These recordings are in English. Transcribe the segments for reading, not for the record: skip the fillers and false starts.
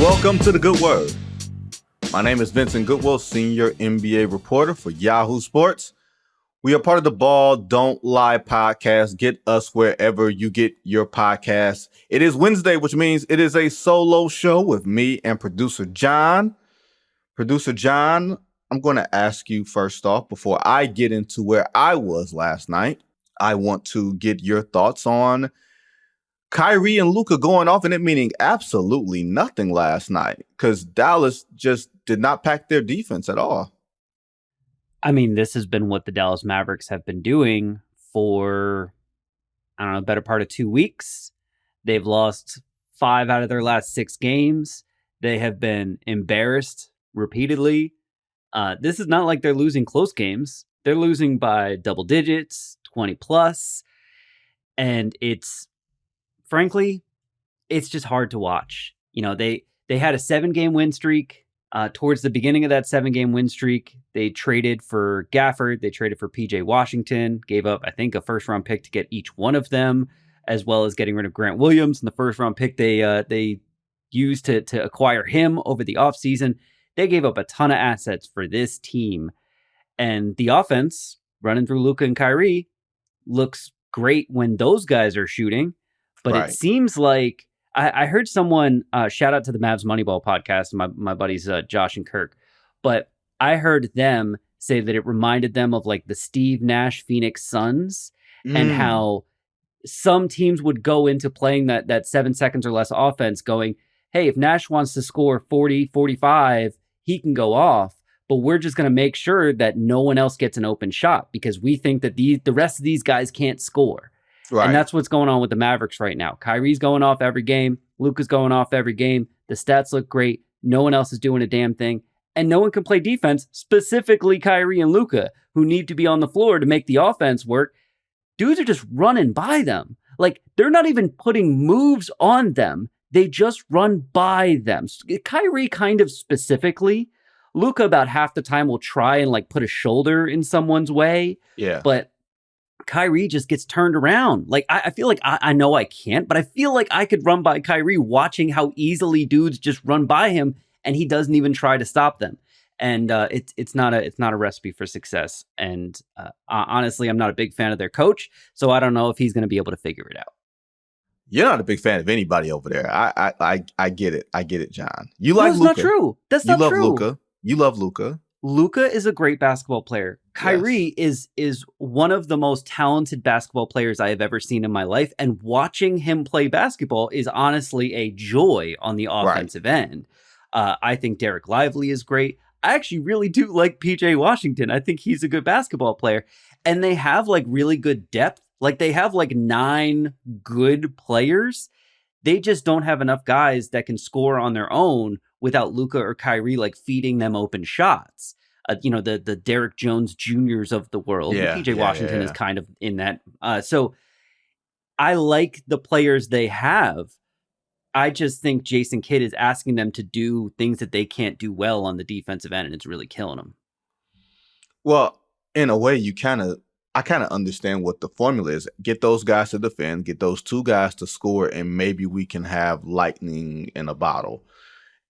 Welcome to the Good Word. My name is Vincent Goodwill, senior NBA reporter for Yahoo Sports. We are part of the Ball Don't Lie podcast. Get us wherever you get your podcasts. It is Wednesday, which means it is a solo show with me and producer John. Producer John, I'm going to ask you first off, before I get into where I was last night, I want to get your thoughts on Kyrie and Luka going off and it meaning absolutely nothing last night because Dallas just did not pack their defense at all. I mean, this has been what the Dallas Mavericks have been doing for, I don't know, the better part of 2 weeks. They've lost 5 out of their last 6 games. They have been embarrassed repeatedly. This is not like they're losing close games. They're losing by double digits, 20 plus. And frankly, it's just hard to watch. You know, they had a 7-game win streak. Towards the beginning of that 7-game win streak, they traded for Gafford. They traded for PJ Washington, gave up, I think, a first-round pick to get each one of them, as well as getting rid of Grant Williams. And the first-round pick they used to acquire him over the offseason. They gave up a ton of assets for this team. And the offense, running through Luka and Kyrie, looks great when those guys are shooting. But It seems like I heard someone shout out to the Mavs Moneyball podcast, my buddies Josh and Kirk. But I heard them say that it reminded them of like the Steve Nash Phoenix Suns and how some teams would go into playing that 7 seconds or less offense going, hey, if Nash wants to score 40, 45, he can go off. But we're just going to make sure that no one else gets an open shot because we think that the rest of these guys can't score. Right. And that's what's going on with the Mavericks right now. Kyrie's going off every game. Luka's going off every game. The stats look great. No one else is doing a damn thing. And no one can play defense, specifically Kyrie and Luka, who need to be on the floor to make the offense work. Dudes are just running by them. Like, they're not even putting moves on them. They just run by them. Kyrie kind of specifically. Luka about half the time will try and like put a shoulder in someone's way. Yeah. But Kyrie just gets turned around. Like, I feel like I know I can't, but I feel like I could run by Kyrie watching how easily dudes just run by him and he doesn't even try to stop them. And it's not a recipe for success. And honestly, I'm not a big fan of their coach, so I don't know if he's going to be able to figure it out. You're not a big fan of anybody over there. I get it. I get it, John. You like Luka. That's not true. That's not true. You love Luka. Luka is a great basketball player. Kyrie is one of the most talented basketball players I have ever seen in my life. And watching him play basketball is honestly a joy on the offensive end. I think Derek Lively is great. I actually really do like PJ Washington. I think he's a good basketball player. And they have like really good depth. Like they have like 9 good players. They just don't have enough guys that can score on their own without Luka or Kyrie like feeding them open shots. The Derek Jones Juniors of the world. Yeah, PJ Washington is kind of in that. So I like the players they have. I just think Jason Kidd is asking them to do things that they can't do well on the defensive end, and it's really killing them. Well, in a way, I kind of understand what the formula is. Get those guys to defend, get those 2 guys to score, and maybe we can have lightning in a bottle.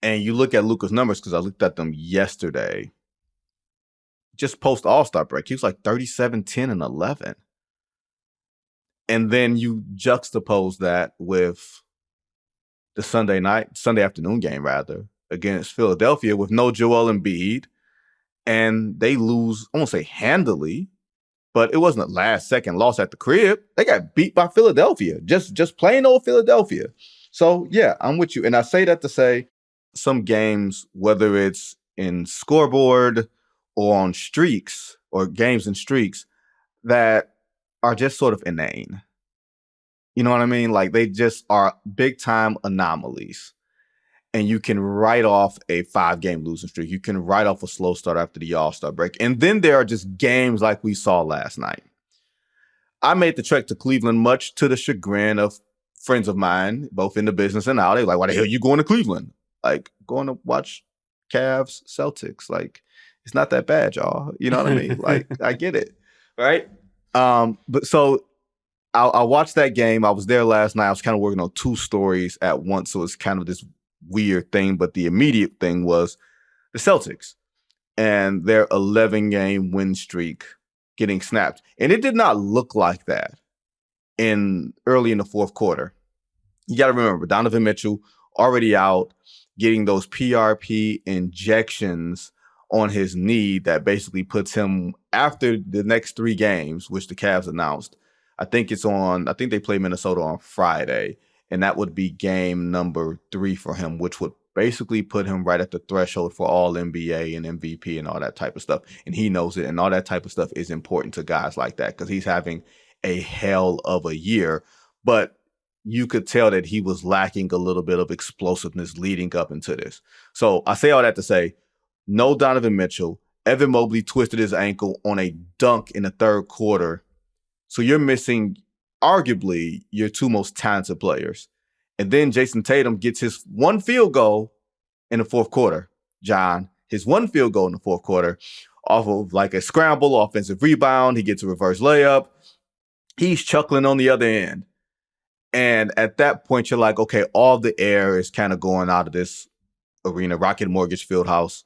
And you look at Luka's numbers, because I looked at them yesterday, just post All-Star break. He was like 37, 10, and 11. And then you juxtapose that with the Sunday afternoon game, rather, against Philadelphia with no Joel Embiid. And they lose, I won't say handily, but it wasn't a last-second loss at the crib. They got beat by Philadelphia, just plain old Philadelphia. So, yeah, I'm with you. And I say that to say some games, whether it's in scoreboard or on streaks or games and streaks, that are just sort of inane. You know what I mean? Like, they just are big-time anomalies. And you can write off a 5-game losing streak. You can write off a slow start after the All-Star break. And then there are just games like we saw last night. I made the trek to Cleveland, much to the chagrin of friends of mine, both in the business and out. They're like, why the hell are you going to Cleveland? Like, going to watch Cavs, Celtics. Like, it's not that bad, y'all. You know what I mean? Like, I get it. Right? But so I watched that game. I was there last night. I was kind of working on 2 stories at once. So it's kind of this weird thing, but the immediate thing was the Celtics and their 11-game win streak getting snapped. And it did not look like that early in the fourth quarter. You got to remember, Donovan Mitchell already out, getting those PRP injections on his knee that basically puts him, after the next 3 games, which the Cavs announced. I think they play Minnesota on Friday, and that would be game number 3 for him, which would basically put him right at the threshold for all NBA and MVP and all that type of stuff. And he knows it, and all that type of stuff is important to guys like that because he's having a hell of a year. But you could tell that he was lacking a little bit of explosiveness leading up into this. So I say all that to say, no Donovan Mitchell. Evan Mobley twisted his ankle on a dunk in the third quarter. So you're missing arguably your 2 most talented players. And then Jason Tatum gets his 1 field goal in the fourth quarter, John. His 1 field goal in the fourth quarter off of like a scramble, offensive rebound. He gets a reverse layup. He's chuckling on the other end. And at that point, you're like, okay, all the air is kind of going out of this arena, Rocket Mortgage Fieldhouse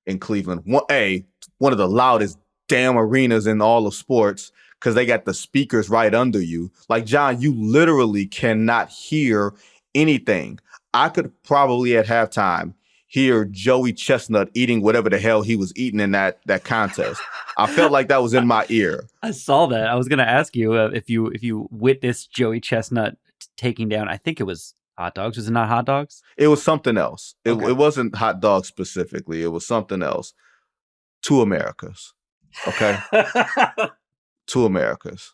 in Cleveland. One of the loudest damn arenas in all of sports because they got the speakers right under you. Like, John, you literally cannot hear anything. I could probably at halftime hear Joey Chestnut eating whatever the hell he was eating in that contest. I felt like that was in my ear. I saw that. I was going to ask you if you witnessed Joey Chestnut taking down, I think it was hot dogs. Was it not hot dogs? It was something else. Okay. It wasn't hot dogs specifically. It was something else. 2 Americas. Okay? 2 Americas.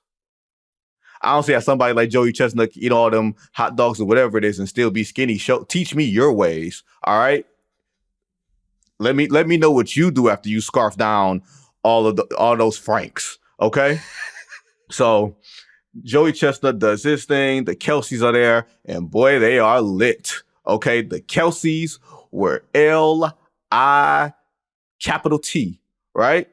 I don't see how somebody like Joey Chestnut eat all them hot dogs or whatever it is and still be skinny. Teach me your ways. All right? Let me know what you do after you scarf down all those Franks. Okay? So Joey Chestnut does his thing. The Kelseys are there, and boy, they are lit. Okay, the Kelseys were L-I capital T, right?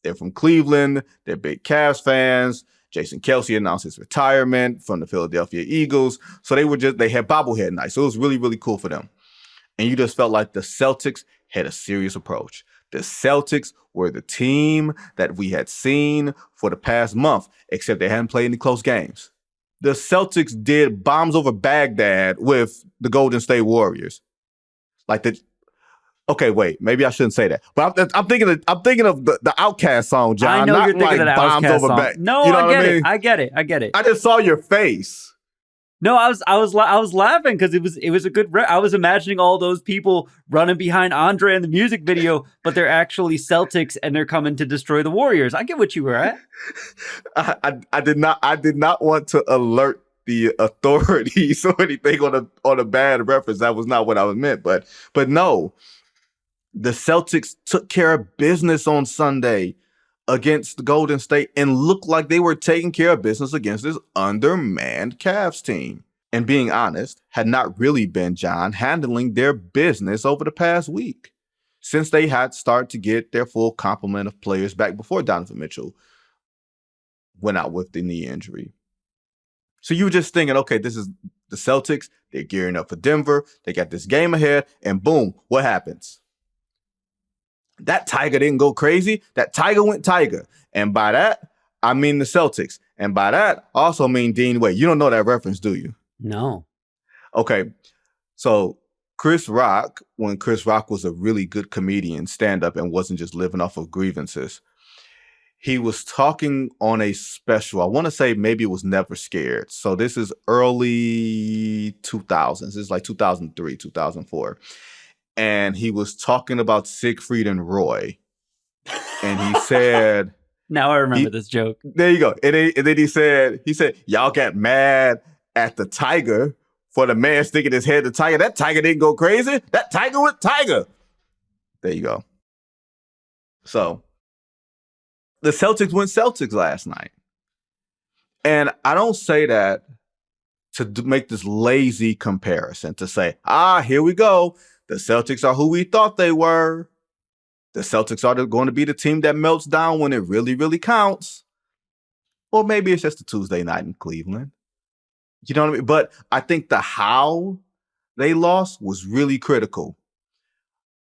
They're from Cleveland. They're big Cavs fans. Jason Kelce announced his retirement from the Philadelphia Eagles. So they had bobblehead night. So it was really, really cool for them. And you just felt like the Celtics had a serious approach. The Celtics were the team that we had seen for the past month, except they hadn't played any close games. The Celtics did bombs over Baghdad with the Golden State Warriors. Okay, wait, maybe I shouldn't say that. But I'm thinking of the Outkast song, John. I know not you're thinking like of the bombs Outkast over song. Baghdad. No, you know I get it. I just saw your face. No, I was laughing because it was a good. I was imagining all those people running behind Andre in the music video, but they're actually Celtics and they're coming to destroy the Warriors. I get what you were at. I did not want to alert the authorities or anything on a bad reference. That was not what I was meant. But no, the Celtics took care of business on Sunday against Golden State and looked like they were taking care of business against this undermanned Cavs team. And being honest, had not really been, John, handling their business over the past week since they had started to get their full complement of players back before Donovan Mitchell went out with the knee injury. So you were just thinking, okay, this is the Celtics. They're gearing up for Denver. They got this game ahead. And boom, what happens? That Tiger didn't go crazy. That Tiger went Tiger. And by that, I mean the Celtics. And by that, I also mean Dean Wade. You don't know that reference, do you? No. Okay. So Chris Rock, when Chris Rock was a really good comedian, stand-up, and wasn't just living off of grievances, he was talking on a special. I want to say maybe it was Never Scared. So this is early 2000s. This is like 2003, 2004. And he was talking about Siegfried and Roy. And he said... Now I remember this joke. There you go. And then he said, y'all got mad at the Tiger for the man sticking his head to Tiger. That Tiger didn't go crazy. That Tiger went Tiger. There you go. So the Celtics went Celtics last night. And I don't say that to make this lazy comparison, to say, here we go. The Celtics are who we thought they were. The Celtics are going to be the team that melts down when it really, really counts. Or maybe it's just a Tuesday night in Cleveland. You know what I mean? But I think the how they lost was really critical.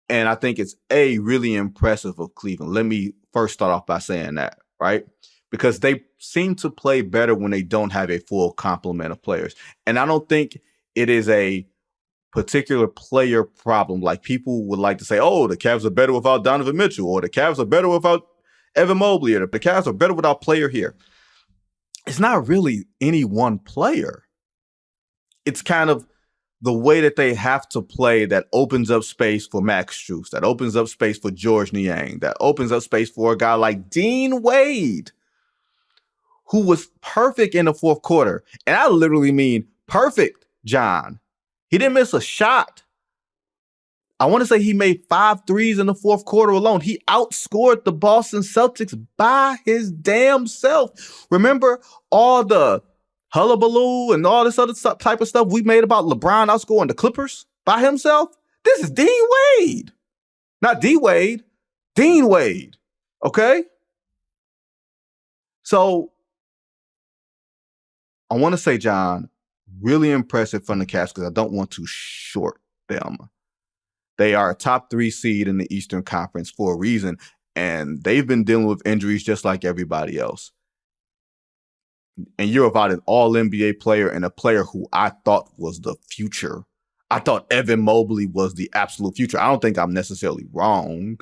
And I think it's really impressive of Cleveland. Let me first start off by saying that, right? Because they seem to play better when they don't have a full complement of players. And I don't think it is a particular player problem. Like people would like to say, oh, the Cavs are better without Donovan Mitchell, or the Cavs are better without Evan Mobley, or the Cavs are better without player here. It's not really any one player. It's kind of the way that they have to play that opens up space for Max Strus, that opens up space for George Niang, that opens up space for a guy like Dean Wade, who was perfect in the fourth quarter. And I literally mean perfect, John. He didn't miss a shot. I want to say he made 5 threes in the fourth quarter alone. He outscored the Boston Celtics by his damn self. Remember all the hullabaloo and all this other type of stuff we made about LeBron outscoring the Clippers by himself? This is Dean Wade. Not D Wade, Dean Wade. Okay? So I want to say, John, really impressive from the Cavs because I don't want to short them. They are a top 3 seed in the Eastern Conference for a reason, and they've been dealing with injuries just like everybody else. And you're about an all-NBA player and a player who I thought was the future. I thought Evan Mobley was the absolute future. I don't think I'm necessarily wrong.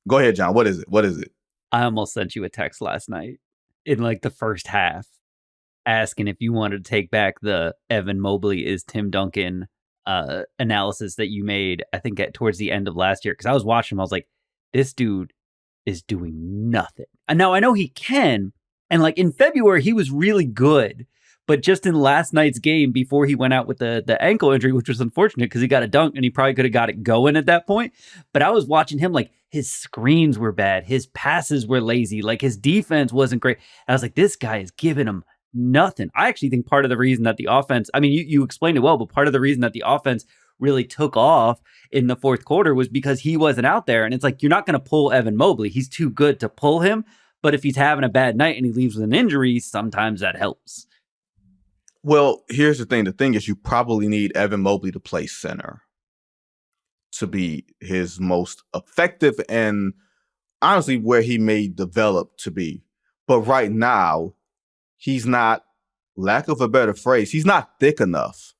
Go ahead, John. What is it? I almost sent you a text last night in like the first half asking if you wanted to take back the Evan Mobley is Tim Duncan analysis that you made, I think towards the end of last year. Because I was watching him, I was like, this dude is doing nothing. And now I know he can. And like in February, he was really good. But just in last night's game, before he went out with the ankle injury, which was unfortunate because he got a dunk and he probably could have got it going at that point. But I was watching him, like his screens were bad. His passes were lazy. Like his defense wasn't great. And I was like, this guy is giving him nothing. I actually think part of the reason that the offense, I mean, you explained it well, but part of the reason that the offense really took off in the fourth quarter was because he wasn't out there. And it's like, you're not going to pull Evan Mobley. He's too good to pull him. But if he's having a bad night and he leaves with an injury, sometimes that helps. Well, here's the thing. The thing is, you probably need Evan Mobley to play center to be his most effective and honestly where he may develop to be. But right now, he's not, lack of a better phrase, he's not thick enough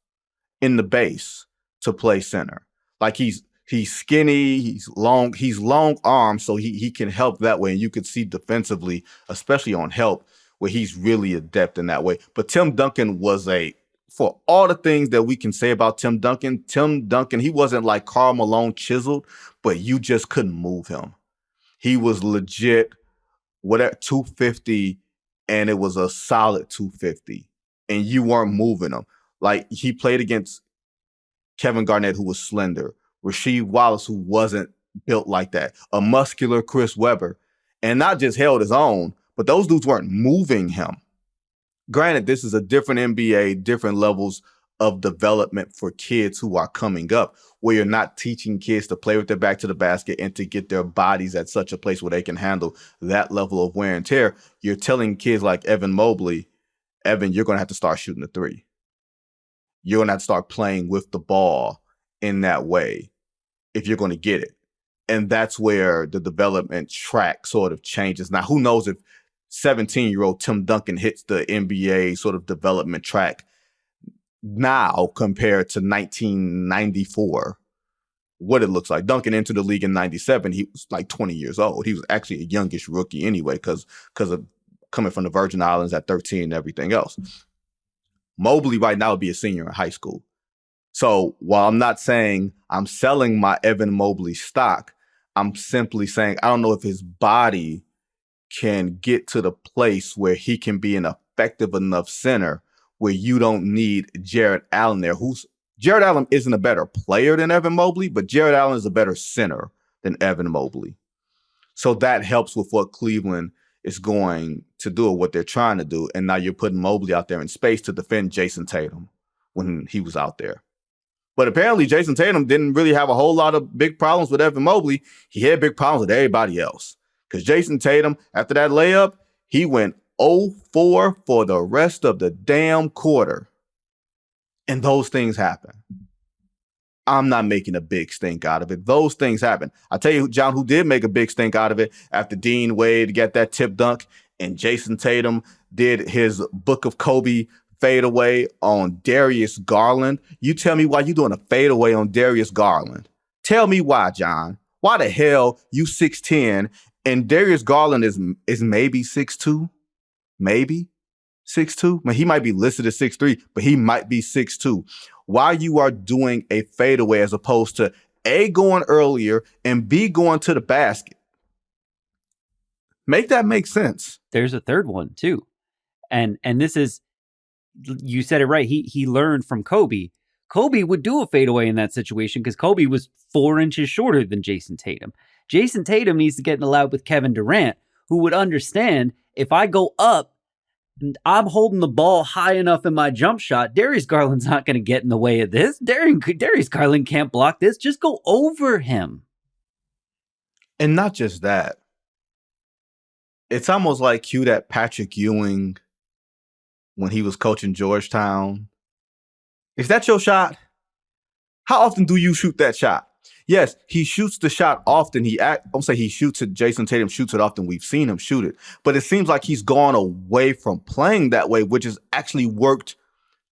in the base to play center. Like he's skinny, he's long armed, so he can help that way. And you could see defensively, especially on help, where he's really adept in that way. But Tim Duncan was for all the things that we can say about Tim Duncan, he wasn't like Karl Malone chiseled, but you just couldn't move him. He was legit, 250, and it was a solid 250, and you weren't moving him. Like he played against Kevin Garnett, who was slender, Rasheed Wallace, who wasn't built like that, a muscular Chris Webber, and not just held his own, but those dudes weren't moving him. Granted, this is a different NBA, different levels of development for kids who are coming up, where you're not teaching kids to play with their back to the basket and to get their bodies at such a place where they can handle that level of wear and tear. You're telling kids like Evan Mobley, Evan, you're going to have to start shooting the three. You're going to have to start playing with the ball in that way if you're going to get it. And that's where the development track sort of changes. Now, who knows if 17-year-old Tim Duncan hits the NBA sort of development track now compared to 1994, what it looks like. Duncan entered the league in 97. He was like 20 years old. He was actually a youngish rookie anyway because of coming from the Virgin Islands at 13 and everything else. Mobley right now would be a senior in high school. So while I'm not saying I'm selling my Evan Mobley stock, I'm simply saying I don't know if his body can get to the place where he can be an effective enough center where you don't need Jared Allen there. Jared Allen isn't a better player than Evan Mobley, but Jared Allen is a better center than Evan Mobley. So that helps with what Cleveland is going to do or what they're trying to do. And now you're putting Mobley out there in space to defend Jason Tatum when he was out there. But apparently Jason Tatum didn't really have a whole lot of big problems with Evan Mobley. He had big problems with everybody else. Because Jason Tatum, after that layup, he went 0-4 for the rest of the damn quarter. And those things happen. I'm not making a big stink out of it. Those things happen. I tell you, John, who did make a big stink out of it after Dean Wade got that tip dunk and Jason Tatum did his Book of Kobe fadeaway on Darius Garland. You tell me why you doing a fadeaway on Darius Garland. Tell me why, John. Why the hell you 6'10" and Darius Garland is maybe 6'2"? Maybe 6'2"? I mean, he might be listed as 6'3", but he might be 6'2". Why you are doing a fadeaway as opposed to A, going earlier, and B, going to the basket. Make that make sense. There's a third one too. And this is, you said it right. He learned from Kobe. Kobe would do a fadeaway in that situation because Kobe was 4 inches shorter than Jason Tatum. Jason Tatum needs to get in the lab with Kevin Durant, who would understand if I go up and I'm holding the ball high enough in my jump shot, Darius Garland's not going to get in the way of this. Darius Garland can't block this. Just go over him. And not just that. It's almost like cue that Patrick Ewing when he was coaching Georgetown. Is that your shot? How often do you shoot that shot? Yes, he shoots the shot often. I'll say he shoots it. Jason Tatum shoots it often. We've seen him shoot it. But it seems like he's gone away from playing that way, which has actually worked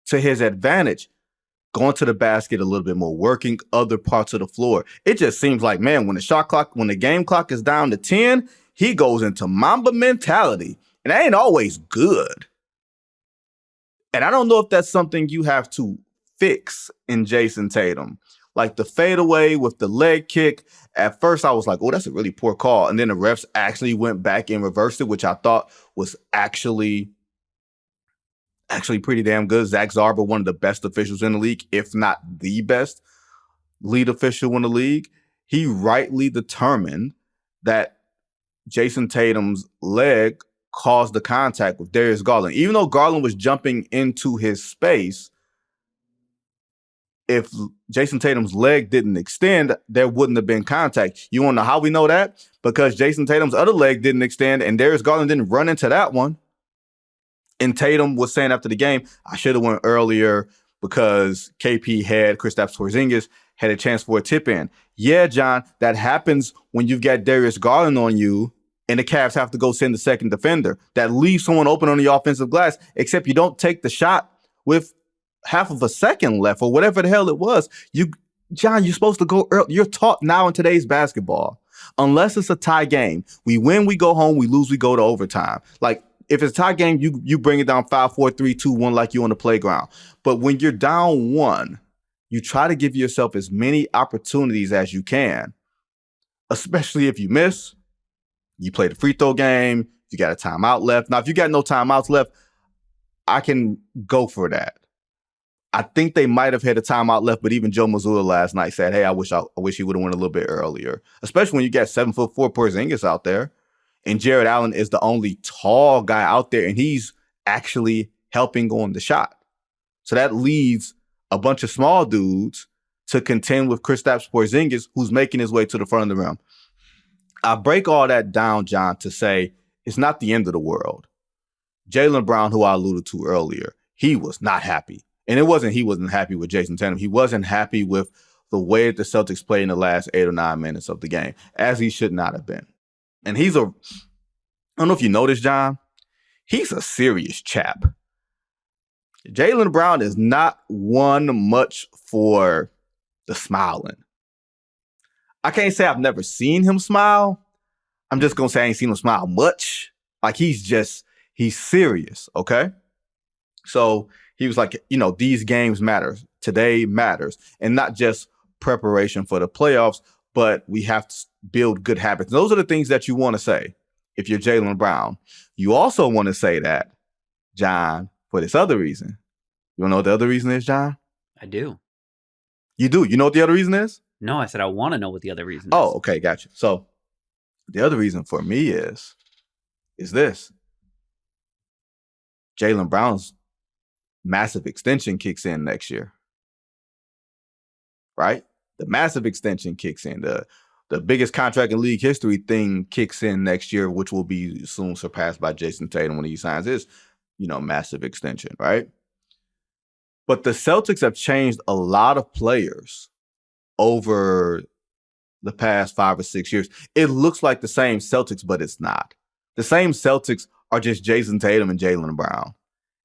to his advantage. Going to the basket a little bit more, working other parts of the floor. It just seems like, man, when the game clock is down to 10, he goes into Mamba mentality. And that ain't always good. And I don't know if that's something you have to fix in Jason Tatum. Like the fadeaway with the leg kick. At first, I was like, oh, that's a really poor call. And then the refs actually went back and reversed it, which I thought was actually pretty damn good. Zach Zarba, one of the best officials in the league, if not the best lead official in the league. He rightly determined that Jason Tatum's leg caused the contact with Darius Garland. Even though Garland was jumping into his space, if Jason Tatum's leg didn't extend, there wouldn't have been contact. You want to know how we know that? Because Jason Tatum's other leg didn't extend and Darius Garland didn't run into that one. And Tatum was saying after the game, I should have went earlier because Kristaps Porzingis had a chance for a tip in. Yeah, John, that happens when you've got Darius Garland on you and the Cavs have to go send the second defender. That leaves someone open on the offensive glass, except you don't take the shot with half of a second left or whatever the hell it was. John, you're supposed to go early. You're taught now in today's basketball, unless it's a tie game, we win, we go home, we lose, we go to overtime. Like if it's a tie game, you bring it down 5, 4, 3, 2, 1 like you on the playground. But when you're down 1, you try to give yourself as many opportunities as you can, especially if you miss. You play the free throw game. You got a timeout left. Now, if you got no timeouts left, I can go for that. I think they might have had a timeout left, but even Joe Mazzulla last night said, hey, I wish he would have went a little bit earlier, especially when you got 7'4" Porzingis out there. And Jared Allen is the only tall guy out there, and he's actually helping on the shot. So that leads a bunch of small dudes to contend with Kristaps Porzingis, who's making his way to the front of the rim. I break all that down, John, to say it's not the end of the world. Jaylen Brown, who I alluded to earlier, he was not happy. And he wasn't happy with Jason Tatum. He wasn't happy with the way that the Celtics played in the last 8 or 9 minutes of the game, as he should not have been. And I don't know if you noticed, John, he's a serious chap. Jaylen Brown is not one much for the smiling. I can't say I've never seen him smile. I'm just going to say I ain't seen him smile much. Like he's serious, okay? So he was like, these games matter. Today matters. And not just preparation for the playoffs, but we have to build good habits. Those are the things that you want to say if you're Jaylen Brown. You also want to say that, John, for this other reason. You want to know what the other reason is, John? I do. You do? You know what the other reason is? No, I said I want to know what the other reason is. Oh, okay, gotcha. So the other reason for me is this. Jaylen Brown's massive extension kicks in next year. Right? The massive extension kicks in. The biggest contract in league history thing kicks in next year, which will be soon surpassed by Jason Tatum when he signs his, massive extension, right? But the Celtics have changed a lot of players over the past 5 or 6 years. It looks like the same Celtics, but it's not. The same Celtics are just Jason Tatum and Jaylen Brown.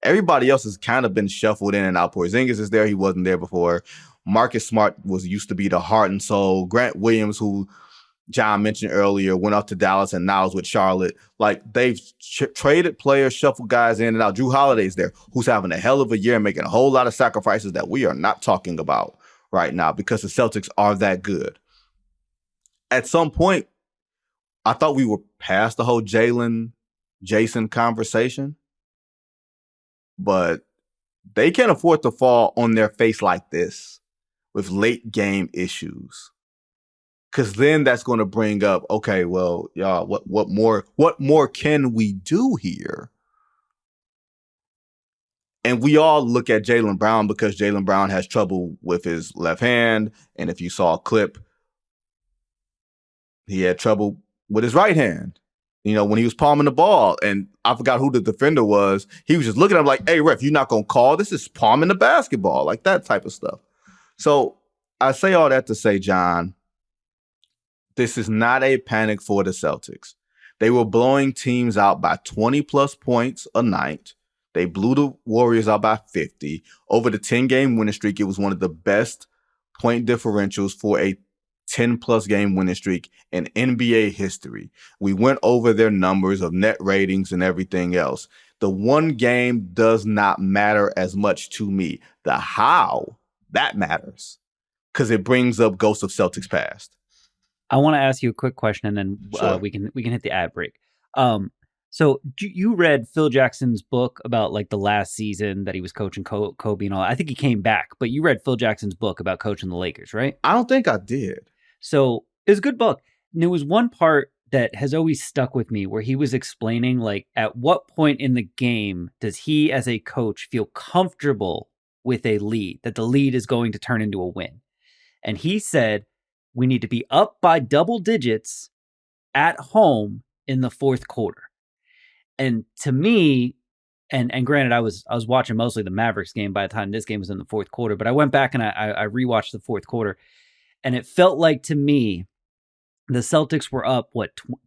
Everybody else has kind of been shuffled in and out. Porzingis is there. He wasn't there before. Marcus Smart used to be the heart and soul. Grant Williams, who John mentioned earlier, went up to Dallas and now is with Charlotte. Like, they've traded players, shuffled guys in and out. Drew Holiday's there, who's having a hell of a year and making a whole lot of sacrifices that we are not talking about right now because the Celtics are that good. At some point, I thought we were past the whole Jason conversation, but they can't afford to fall on their face like this with late game issues. Because then that's going to bring up, okay, well, y'all, what more can we do here? And we all look at Jaylen Brown because Jaylen Brown has trouble with his left hand. And if you saw a clip, he had trouble with his right hand, when he was palming the ball. And I forgot who the defender was. He was just looking at him like, hey, ref, you're not going to call? This is palming the basketball, like that type of stuff. So I say all that to say, John, this is not a panic for the Celtics. They were blowing teams out by 20-plus points a night. They blew the Warriors out by 50. Over the 10-game winning streak, it was one of the best point differentials for a 10-plus game winning streak in NBA history. We went over their numbers of net ratings and everything else. The one game does not matter as much to me. The how, that matters, because it brings up ghosts of Celtics past. I want to ask you a quick question, and then Sure. we can hit the ad break. So you read Phil Jackson's book about like the last season that he was coaching Kobe and all. I think he came back, but you read Phil Jackson's book about coaching the Lakers, right? I don't think I did. So it was a good book. And there was one part that has always stuck with me where he was explaining, like, at what point in the game does he as a coach feel comfortable with a lead, that the lead is going to turn into a win? And he said, we need to be up by double digits at home in the fourth quarter. And to me, and granted, I was watching mostly the Mavericks game by the time this game was in the fourth quarter, but I went back and I rewatched the fourth quarter, and it felt like to me, the Celtics were up,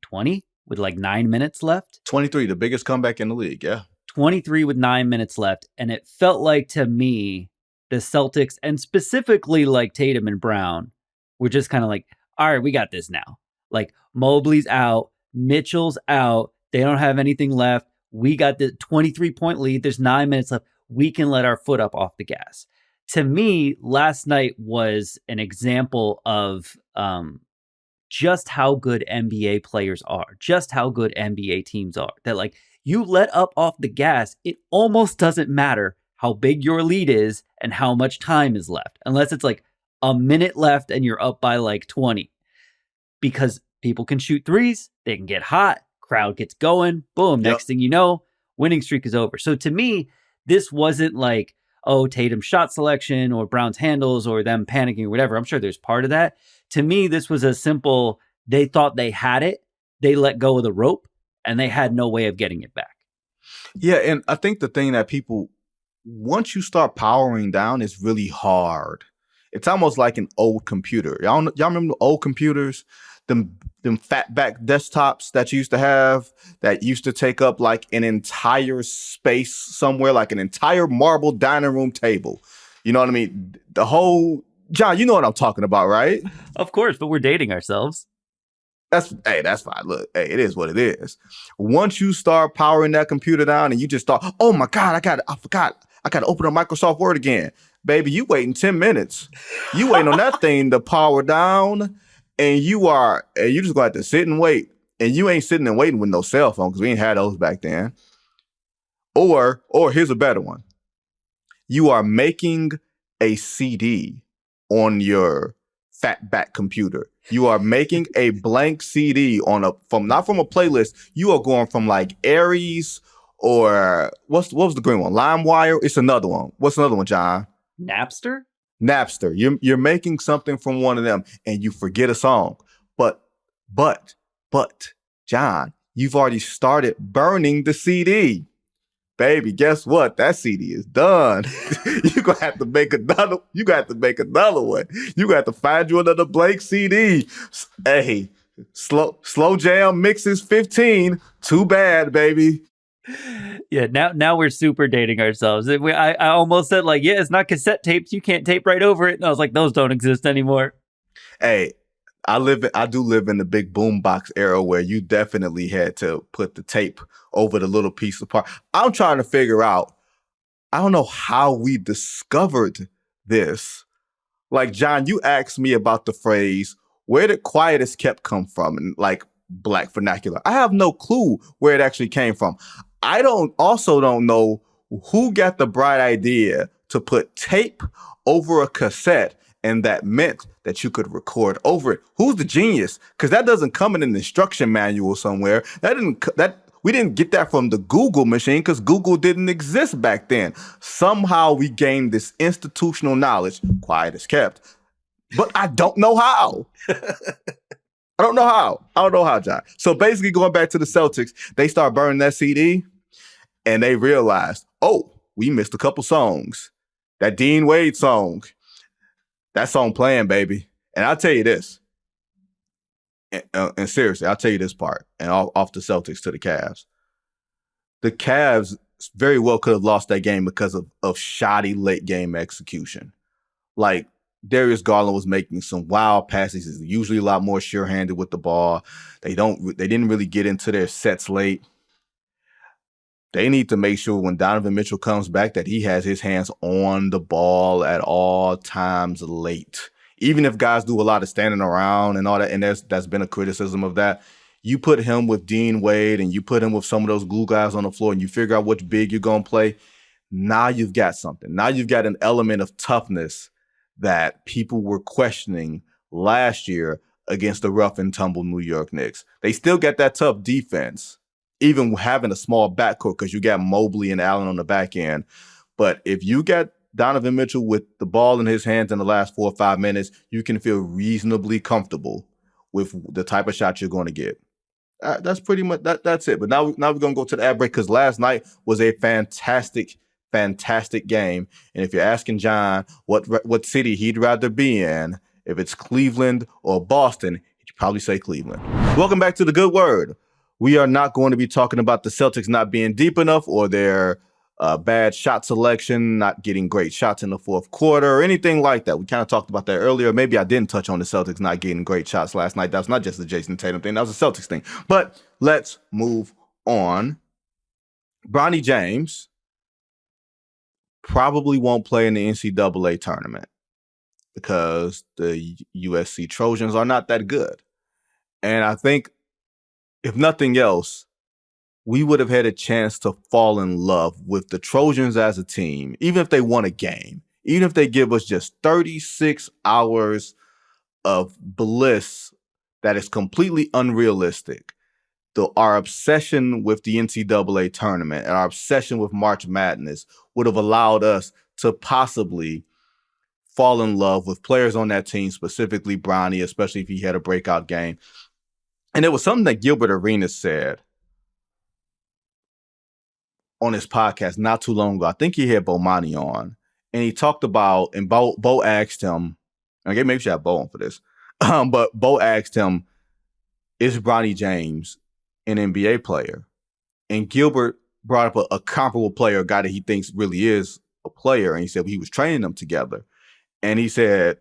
20 with like 9 minutes left? 23, the biggest comeback in the league, yeah. 23 with 9 minutes left. And it felt like to me, the Celtics, and specifically like Tatum and Brown, were just kind of like, all right, we got this now. Like, Mobley's out, Mitchell's out, they don't have anything left. We got the 23-point lead. There's 9 minutes left. We can let our foot up off the gas. To me, last night was an example of just how good NBA players are, just how good NBA teams are. That, like, you let up off the gas, it almost doesn't matter how big your lead is and how much time is left, unless it's like a minute left and you're up by like 20, because people can shoot threes, they can get hot, crowd gets going, boom, next thing you know, winning streak is over. So to me, this wasn't like, oh, Tatum's shot selection or Brown's handles or them panicking or whatever. I'm sure there's part of that. To me, this was a simple, they thought they had it, they let go of the rope, and they had no way of getting it back. Yeah, and I think the thing that people, once you start powering down, it's really hard. It's almost like an old computer. Y'all remember the old computers? Them fat back desktops that you used to have that used to take up like an entire space somewhere, like an entire marble dining room table. You know what I mean? The whole, John, you know what I'm talking about, right? Of course, but we're dating ourselves. That's fine. Look, it is what it is. Once you start powering that computer down and you just start, oh my God, I forgot. I got to open up Microsoft Word again. Baby, you waiting 10 minutes. You waiting on that thing to power down, and you just going to have to sit and wait. And you ain't sitting and waiting with no cell phone, because we ain't had those back then. Or here's a better one. You are making a CD on your fatback computer. You are making a blank CD not from a playlist. You are going from like Aries or what was the green one? LimeWire. It's another one. What's another one, John? Napster. You're making something from one of them and you forget a song. But John, you've already started burning the CD. baby, guess what? That CD is done. You gonna have to make another. You got to make another one. You got to find you another blank CD. Hey, slow jam mixes 15. Too bad, baby. Yeah, now we're super dating ourselves. I almost said like, yeah, it's not cassette tapes. You can't tape right over it. And I was like, those don't exist anymore. Hey, I do live in the big boombox era where you definitely had to put the tape over the little piece of part. I'm trying to figure out. I don't know how we discovered this. Like, John, you asked me about the phrase, where did quiet as kept come from? And like black vernacular. I have no clue where it actually came from. I don't know who got the bright idea to put tape over a cassette, and that meant that you could record over it. Who's the genius? Because that doesn't come in an instruction manual somewhere. We didn't get that from the Google machine because Google didn't exist back then. Somehow we gained this institutional knowledge, quiet as kept, but I don't know how. I don't know how, John. So basically, going back to the Celtics, they start burning that CD, and they realized, oh, we missed a couple songs. That Dean Wade song, that song playing, baby. And I'll tell you this, and seriously, I'll tell you this part, and off the Celtics to the Cavs. The Cavs very well could have lost that game because of shoddy late game execution. Like, Darius Garland was making some wild passes. He's usually a lot more sure-handed with the ball. They didn't really get into their sets late. They need to make sure when Donovan Mitchell comes back that he has his hands on the ball at all times late. Even if guys do a lot of standing around and all that, and that's been a criticism of that, you put him with Dean Wade and you put him with some of those glue guys on the floor and you figure out which big you're going to play, now you've got something. Now you've got an element of toughness that people were questioning last year against the rough and tumble New York Knicks. They still got that tough defense, even having a small backcourt because you got Mobley and Allen on the back end. But if you got Donovan Mitchell with the ball in his hands in the last 4 or 5 minutes, you can feel reasonably comfortable with the type of shot you're going to get. That's pretty much that's it. But now we're going to go to the ad break because last night was a fantastic game. And if you're asking John what city he'd rather be in, if it's Cleveland or Boston, he'd probably say Cleveland. Welcome back to The Good Word. We are not going to be talking about the Celtics not being deep enough or their bad shot selection, not getting great shots in the fourth quarter or anything like that. We kind of talked about that earlier. Maybe I didn't touch on the Celtics not getting great shots last night. That's not just the Jason Tatum thing. That was a Celtics thing. But let's move on. Bronny James probably won't play in the NCAA tournament because the USC Trojans are not that good. And I think, if nothing else, we would have had a chance to fall in love with the Trojans as a team, even if they won a game, even if they give us just 36 hours of bliss that is completely unrealistic. Our obsession with the NCAA tournament and our obsession with March Madness would have allowed us to possibly fall in love with players on that team, specifically Bronny, especially if he had a breakout game. And it was something that Gilbert Arenas said on his podcast not too long ago. I think he had Bomani on, and he talked about, and Bo asked him, okay, maybe we should have Bo on for this, but Bo asked him, is Bronny James an NBA player? And Gilbert brought up a comparable player, a guy that he thinks really is a player, and he said he was training them together. And he said,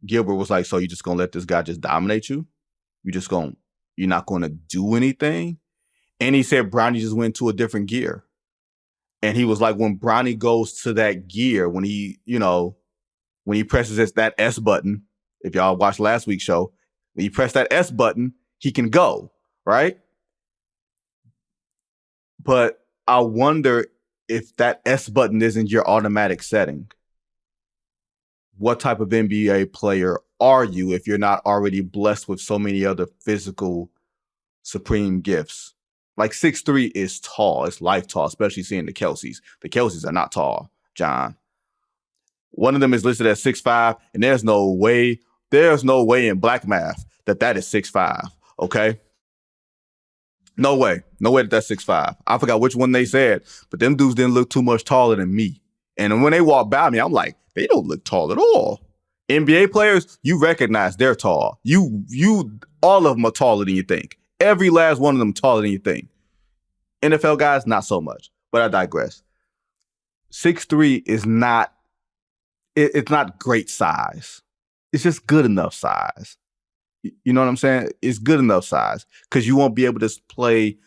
Gilbert was like, so you just going to let this guy just dominate you? You're not going to do anything? And he said Bronny just went to a different gear. And he was like, when Bronny goes to that gear, when he presses that S button, if y'all watched last week's show, when you press that S button, he can go, right? But I wonder if that S button isn't your automatic setting. What type of NBA player are you if you're not already blessed with so many other physical supreme gifts? Like 6'3" is tall. It's life tall, especially seeing the Kelseys. The Kelseys are not tall, John. One of them is listed as 6'5", and there's no way in black math that is 6'5", okay? No way. No way that that's 6'5". I forgot which one they said, but them dudes didn't look too much taller than me. And when they walk by me, I'm like, they don't look tall at all. NBA players, you recognize they're tall. All of them are taller than you think. Every last one of them taller than you think. NFL guys, not so much. But I digress. 6'3" is not, it's not great size. It's just good enough size. You know what I'm saying? It's good enough size because you won't be able to play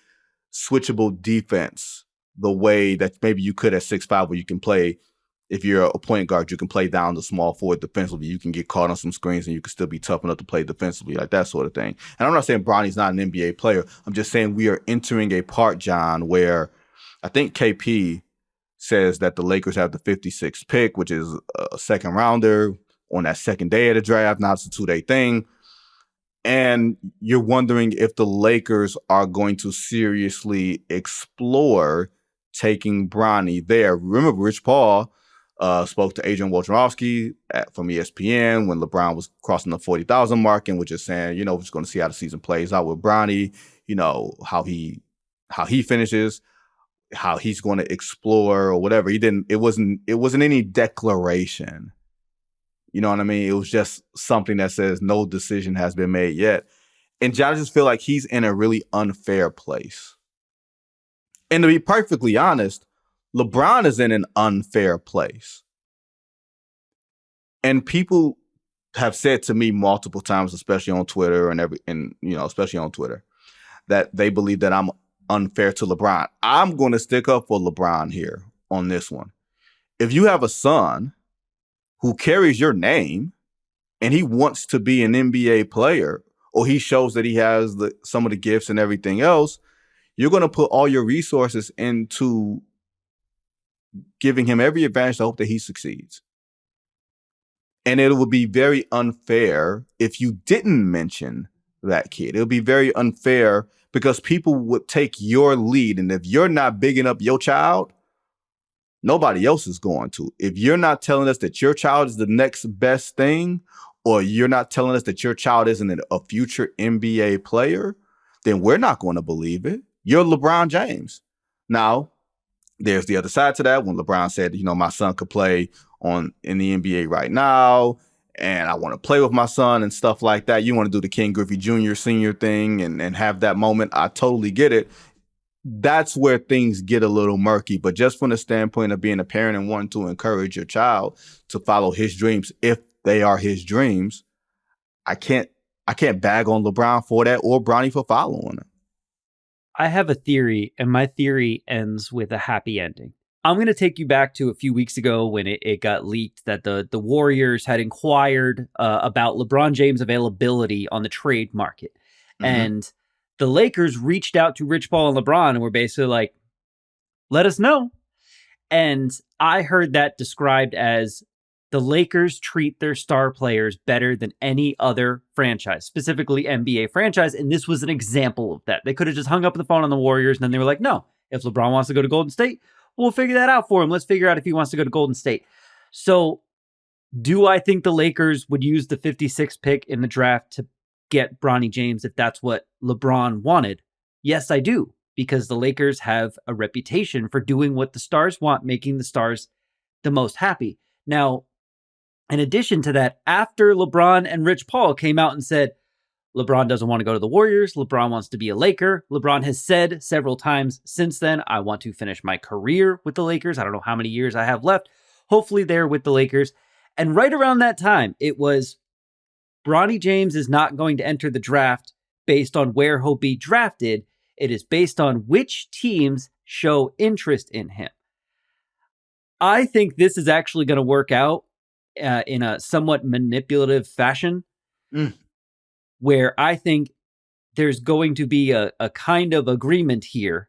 switchable defense the way that maybe you could at 6'5", where you can play. If you're a point guard, you can play down the small forward defensively. You can get caught on some screens and you can still be tough enough to play defensively, like that sort of thing. And I'm not saying Bronny's not an NBA player. I'm just saying we are entering a part, John, where I think KP says that the Lakers have the 56th pick, which is a second rounder on that second day of the draft. Now it's a 2-day thing. And you're wondering if the Lakers are going to seriously explore taking Bronny there. Remember, Rich Paul spoke to Adrian Wojnarowski from ESPN when LeBron was crossing the 40,000 mark and was just saying, we're just going to see how the season plays out with Bronny, how he finishes, how he's going to explore or whatever. It wasn't any declaration. You know what I mean? It was just something that says no decision has been made yet. And John, I just feel like he's in a really unfair place. And to be perfectly honest, LeBron is in an unfair place. And people have said to me multiple times, especially on Twitter especially on Twitter, that they believe that I'm unfair to LeBron. I'm going to stick up for LeBron here on this one. If you have a son who carries your name and he wants to be an NBA player, or he shows that he has some of the gifts and everything else, you're going to put all your resources into giving him every advantage to hope that he succeeds. And it would be very unfair if you didn't mention that kid. It would be very unfair because people would take your lead. And if you're not bigging up your child, nobody else is going to. If you're not telling us that your child is the next best thing, or you're not telling us that your child isn't a future NBA player, then we're not going to believe it. You're LeBron James. Now, there's the other side to that when LeBron said, my son could play in the NBA right now, and I want to play with my son and stuff like that. You want to do the King Griffey Jr. senior thing and have that moment. I totally get it. That's where things get a little murky. But just from the standpoint of being a parent and wanting to encourage your child to follow his dreams, if they are his dreams, I can't bag on LeBron for that or Bronny for following him. I have a theory, and my theory ends with a happy ending. I'm going to take you back to a few weeks ago when it got leaked that the Warriors had inquired about LeBron James' availability on the trade market. Mm-hmm. And the Lakers reached out to Rich Paul and LeBron and were basically like, let us know. And I heard that described as the Lakers treat their star players better than any other franchise, specifically NBA franchise. And this was an example of that. They could have just hung up the phone on the Warriors and then they were like, no, if LeBron wants to go to Golden State, we'll figure that out for him. Let's figure out if he wants to go to Golden State. So do I think the Lakers would use the 56th pick in the draft to get Bronny James if that's what LeBron wanted? Yes, I do, because the Lakers have a reputation for doing what the stars want, making the stars the most happy. Now, in addition to that, after LeBron and Rich Paul came out and said, LeBron doesn't want to go to the Warriors, LeBron wants to be a Laker, LeBron has said several times since then, I want to finish my career with the Lakers. I don't know how many years I have left. Hopefully they're with the Lakers. And right around that time, it was Bronny James is not going to enter the draft based on where he'll be drafted. It is based on which teams show interest in him. I think this is actually going to work out in a somewhat manipulative fashion, where I think there's going to be a kind of agreement here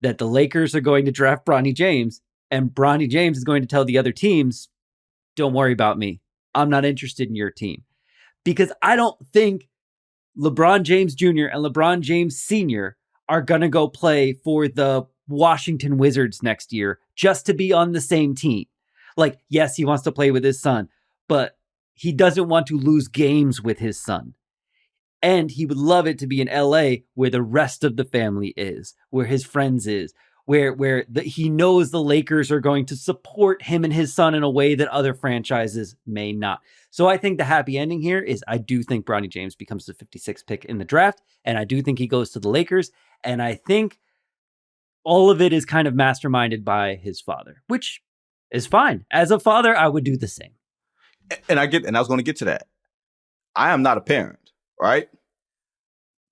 that the Lakers are going to draft Bronny James, and Bronny James is going to tell the other teams, don't worry about me. I'm not interested in your team. Because I don't think LeBron James Jr. and LeBron James Sr. are going to go play for the Washington Wizards next year just to be on the same team. Like, yes, he wants to play with his son, but he doesn't want to lose games with his son. And he would love it to be in LA where the rest of the family is, where his friends is, where he knows the Lakers are going to support him and his son in a way that other franchises may not. So I think the happy ending here is I do think Bronny James becomes the 56th pick in the draft, and I do think he goes to the Lakers, and I think all of it is kind of masterminded by his father, which is fine. As a father, I would do the same. And I was going to get to that. I am not a parent, right?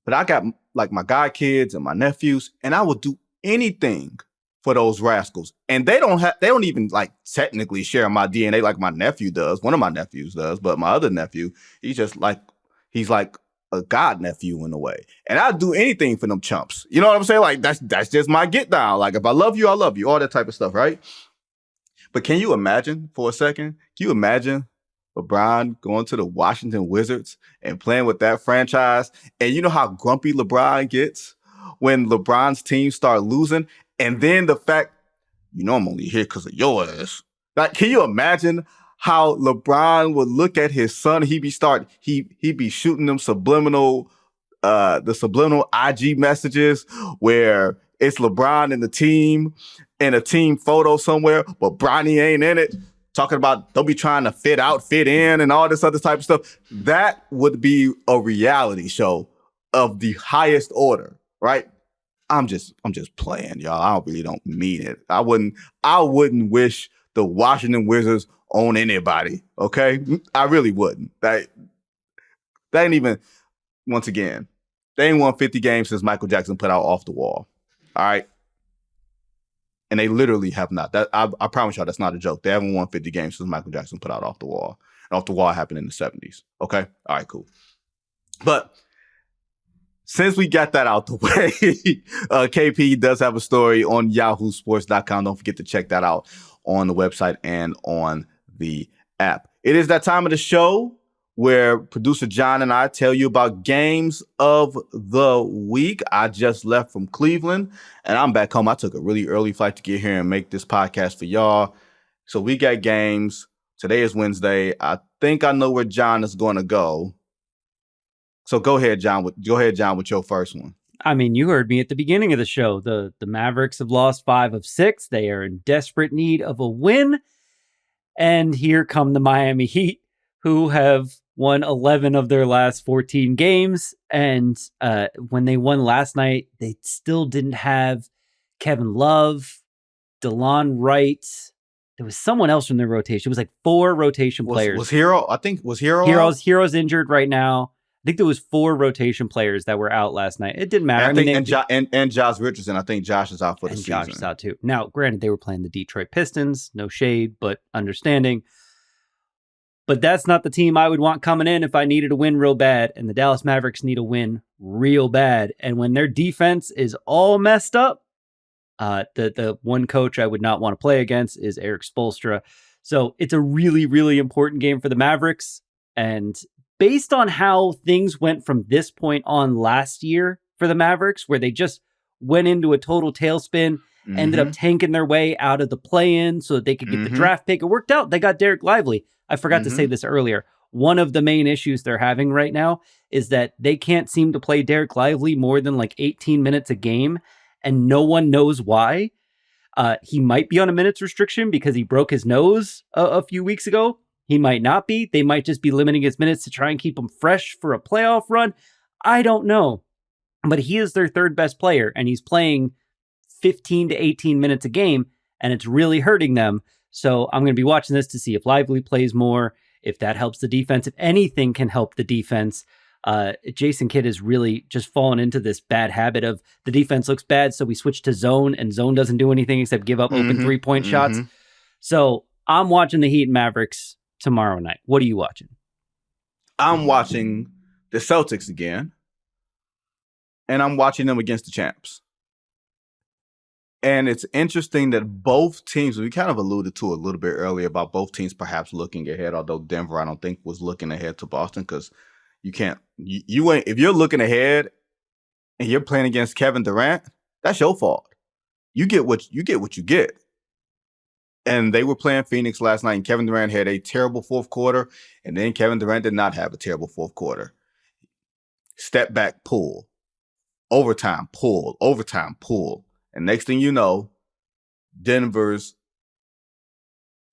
But I got like my god kids and my nephews, and I would do anything for those rascals. And they don't even like technically share my DNA like my nephew does. One of my nephews does, but my other nephew, he's like a god nephew in a way. And I'd do anything for them chumps. You know what I'm saying? Like that's just my get down. Like if I love you, all that type of stuff, right? But can you imagine for a second? Can you imagine LeBron going to the Washington Wizards and playing with that franchise? And you know how grumpy LeBron gets when LeBron's team start losing? And then the fact, I'm only here because of your ass. Like, can you imagine how LeBron would look at his son? He'd be shooting them subliminal IG messages where it's LeBron and the team in a team photo somewhere, but Bronny ain't in it. Talking about they'll be trying to fit in and all this other type of stuff. That would be a reality show of the highest order, right? I'm just playing, y'all. I really don't mean it. I wouldn't wish the Washington Wizards on anybody, okay? I really wouldn't. That ain't even, once again, they ain't won 50 games since Michael Jackson put out Off the Wall, all right? And they literally have not. I promise y'all that's not a joke. They haven't won 50 games since Michael Jackson put out Off the Wall. And Off the Wall happened in the 70s, okay? All right, cool. But since we got that out the way, KP does have a story on yahoosports.com. Don't forget to check that out on the website and on the app. It is that time of the show where producer John and I tell you about games of the week. I just left from Cleveland and I'm back home. I took a really early flight to get here and make this podcast for y'all. So we got games. Today is Wednesday. I think I know where John is going to go. So go ahead, John, with your first one. I mean, you heard me at the beginning of the show. The Mavericks have lost 5 of 6. They are in desperate need of a win. And here come the Miami Heat, who have won 11 of their last 14 games. And when they won last night, they still didn't have Kevin Love, DeLon Wright. There was someone else from their rotation. It was like 4 rotation players. Was Hero? I think was Hero. Hero's injured right now. I think there was 4 rotation players that were out last night. It didn't matter. And Josh Richardson. I think Josh is out for the season. Josh is out too. Now, granted, they were playing the Detroit Pistons. No shade, but understanding. But that's not the team I would want coming in if I needed a win real bad. And the Dallas Mavericks need a win real bad. And when their defense is all messed up, the one coach I would not want to play against is Eric Spoelstra. So it's a really, really important game for the Mavericks. And based on how things went from this point on last year for the Mavericks, where they just went into a total tailspin, ended up tanking their way out of the play-in so that they could get the draft pick. It worked out. They got Derek Lively. I forgot to say this earlier. One of the main issues they're having right now is that they can't seem to play Derek Lively more than like 18 minutes a game, and no one knows why. He might be on a minutes restriction because he broke his nose a few weeks ago. He might not be. They might just be limiting his minutes to try and keep him fresh for a playoff run. I don't know. But he is their third best player, and he's playing 15 to 18 minutes a game, and it's really hurting them. So I'm going to be watching this to see if Lively plays more, if that helps the defense, if anything can help the defense. Jason Kidd has really just fallen into this bad habit of the defense looks bad, so we switch to zone, and zone doesn't do anything except give up open three-point shots. So I'm watching the Heat and Mavericks tomorrow night. What are you watching? I'm watching the Celtics again, and I'm watching them against the champs. And it's interesting that both teams, we kind of alluded to a little bit earlier about both teams perhaps looking ahead, although Denver, I don't think, was looking ahead to Boston because you can't, you ain't, if you're looking ahead and you're playing against Kevin Durant, that's your fault. You get what you get. And they were playing Phoenix last night, and Kevin Durant had a terrible fourth quarter, and then Kevin Durant did not have a terrible fourth quarter. step back, pull, overtime, pull, overtime, pull. And next thing you know, Denver's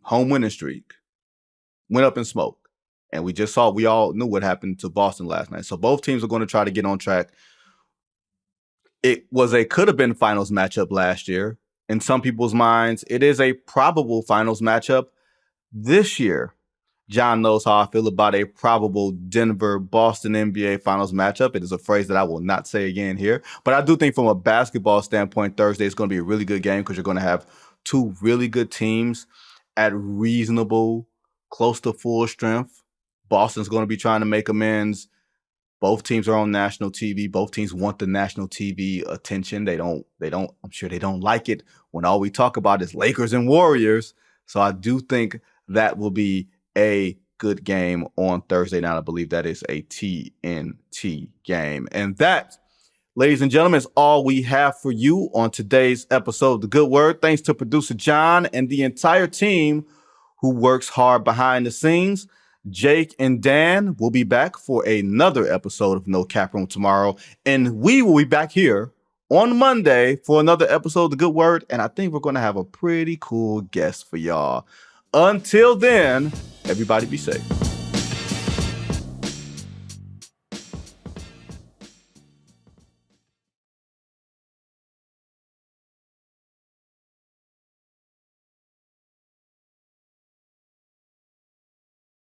home winning streak went up in smoke. And we all knew what happened to Boston last night. So both teams are going to try to get on track. It could have been finals matchup last year. In some people's minds, it is a probable finals matchup this year. John knows how I feel about a probable Denver-Boston NBA finals matchup. It is a phrase that I will not say again here. But I do think from a basketball standpoint, Thursday is going to be a really good game because you're going to have two really good teams at reasonable, close to full strength. Boston's going to be trying to make amends. Both teams are on national TV. Both teams want the national TV attention. I'm sure they don't like it when all we talk about is Lakers and Warriors. So I do think that will be a good game on Thursday night. I believe that is a TNT game. And that, ladies and gentlemen, is all we have for you on today's episode of The Good Word. Thanks to producer John and the entire team who works hard behind the scenes. Jake and Dan will be back for another episode of No Cap Room tomorrow. And we will be back here on Monday for another episode of The Good Word. And I think we're going to have a pretty cool guest for y'all. Until then, everybody be safe.